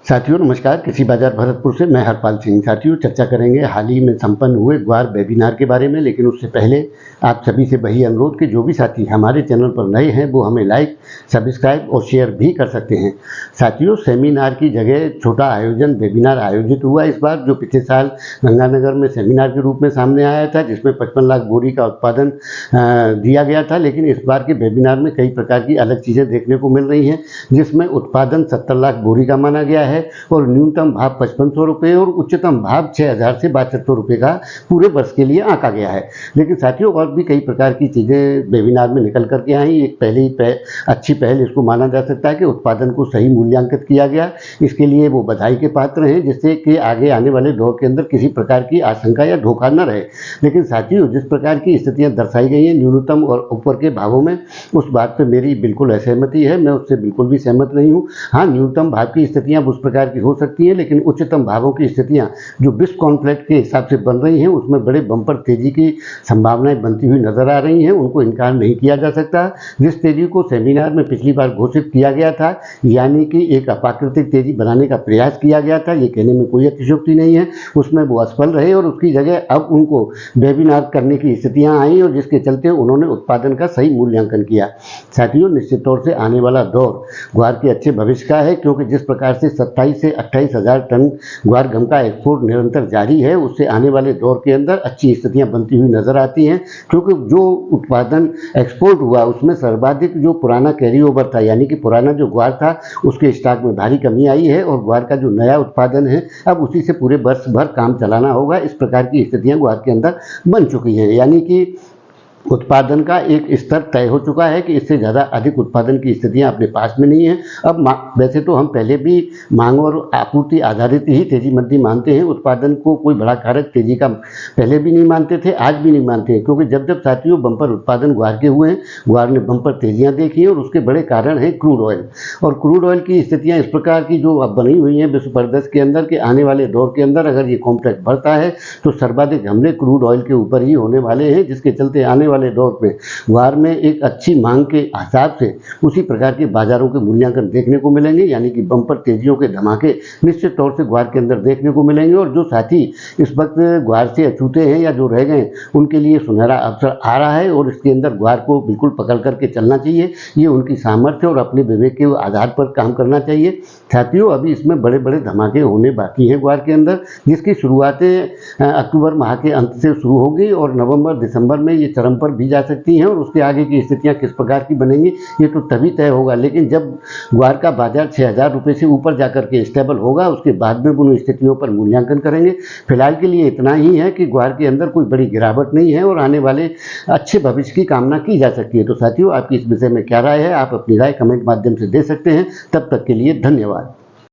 साथियों नमस्कार। कृषि बाजार भरतपुर से मैं हरपाल सिंह। साथियों चर्चा करेंगे हाल ही में संपन्न हुए ग्वार वेबिनार के बारे में, लेकिन उससे पहले आप सभी से वही अनुरोध कि जो भी साथी हमारे चैनल पर नए हैं वो हमें लाइक, सब्सक्राइब और शेयर भी कर सकते हैं। साथियों सेमिनार की जगह छोटा आयोजन वेबिनार आयोजित हुआ इस बार, जो पिछले साल गंगानगर में सेमिनार के रूप में सामने आया था, जिसमें 55 लाख बोरी का उत्पादन दिया गया था। लेकिन इस बार के वेबिनार में कई प्रकार की अलग चीज़ें देखने को मिल रही हैं, जिसमें उत्पादन 70 लाख बोरी का माना गया है और न्यूनतम भाव 5500 रुपये और उच्चतम भाव 6000 से 7200 रुपये का पूरे वर्ष के लिए आंका गया है। लेकिन साथियों और भी कई प्रकार की चीज़ें वेबिनार में निकल करके आई। एक अच्छी पहल इसको माना जा सकता है कि उत्पादन को सही मूल्यांकित किया गया। इसके लिए वो बधाई के पात्र हैं, जिससे कि आगे आने वाले दौर के अंदर किसी प्रकार की आशंका या धोखा न रहे। लेकिन साथियों जिस प्रकार की स्थितियाँ दर्शाई गई हैं न्यूनतम और ऊपर के भावों में, उस बात पर मेरी बिल्कुल असहमति है। मैं उससे बिल्कुल भी सहमत नहीं हूँ। हाँ, न्यूनतम भाव की स्थितियाँ उस प्रकार की हो सकती है, लेकिन उच्चतम भावों की स्थितियां जो विश्व कॉन्फ्लिक्ट के हिसाब से बन रही हैं उसमें बड़े बम्पर तेजी की संभावनाएं बनती हुई नजर आ रही हैं। उनको इनकार नहीं किया जा सकता। जिस तेजी को सेमिनार में पिछली बार घोषित किया गया था, यानी कि एक अप्राकृतिक तेजी बनाने का प्रयास किया गया था, ये कहने में कोई अतिशयोक्ति नहीं है, उसमें वो असफल रहे और उसकी जगह अब उनको वेबिनार करने की स्थितियां आई और जिसके चलते उन्होंने उत्पादन का सही मूल्यांकन किया। साथियों निश्चित तौर से आने वाला दौर ग्वार के अच्छे भविष्य का है, क्योंकि जिस प्रकार से 27 से 28 हज़ार टन ग्वार गम का एक्सपोर्ट निरंतर जारी है, उससे आने वाले दौर के अंदर अच्छी स्थितियां बनती हुई नजर आती हैं। क्योंकि जो उत्पादन एक्सपोर्ट हुआ उसमें सर्वाधिक जो पुराना कैरी ओवर था, यानी कि पुराना जो ग्वार था उसके स्टॉक में भारी कमी आई है और ग्वार का जो नया उत्पादन है अब उसी से पूरे वर्ष भर काम चलाना होगा। इस प्रकार की स्थितियां ग्वार के अंदर बन चुकी हैं, यानी कि उत्पादन का एक स्तर तय हो चुका है कि इससे ज़्यादा अधिक उत्पादन की स्थितियां अपने पास में नहीं है। अब वैसे तो हम पहले भी मांग और आपूर्ति आधारित ही तेजी मंदी मानते हैं, उत्पादन को कोई बड़ा कारक तेजी का पहले भी नहीं मानते थे, आज भी नहीं मानते हैं। क्योंकि जब जब साथियों बम्पर उत्पादन ग्वार के हुए हैं, ग्वार ने बम्पर तेजियाँ देखी हैं और उसके बड़े कारण हैं क्रूड ऑयल। और क्रूड ऑयल की स्थितियाँ इस प्रकार की जो अब बनी हुई हैं विश्व परिदृश्य के अंदर कि आने वाले दौर के अंदर अगर ये कॉम्प्लेक्स बढ़ता है तो सर्वाधिक हमले क्रूड ऑयल के ऊपर ही होने वाले हैं, जिसके चलते आने वाले दौर में ग्वार में एक अच्छी मांग के हिसाब से उसी प्रकार के बाजारों के मूल्यांकन देखने को मिलेंगे, यानी कि बम्पर तेजियों के धमाके निश्चित तौर से ग्वार के अंदर देखने को मिलेंगे। और जो साथी इस वक्त ग्वार से अछूते हैं या जो रह गए उनके लिए सुनहरा अवसर आ रहा है और इसके अंदर ग्वार को बिल्कुल पकड़ करके चलना चाहिए। ये उनकी सामर्थ्य और अपने विवेक के आधार पर काम करना चाहिए। साथियों अभी इसमें बड़े बड़े धमाके होने बाकी हैं ग्वार के अंदर, जिसकी शुरुआतें अक्टूबर माह के अंत से शुरू होगी और नवंबर दिसंबर में ये चरम पर भी जा सकती हैं। और उसके आगे की स्थितियां किस प्रकार की बनेंगी ये तो तभी तय होगा, लेकिन जब ग्वार का बाजार 6000 रुपये से ऊपर जाकर के स्टेबल होगा उसके बाद में उन स्थितियों पर मूल्यांकन करेंगे। फिलहाल के लिए इतना ही है कि ग्वार के अंदर कोई बड़ी गिरावट नहीं है और आने वाले अच्छे भविष्य की कामना की जा सकती है। तो साथियों आपकी इस विषय में क्या राय है, आप अपनी राय कमेंट माध्यम से दे सकते हैं। तब तक के लिए धन्यवाद।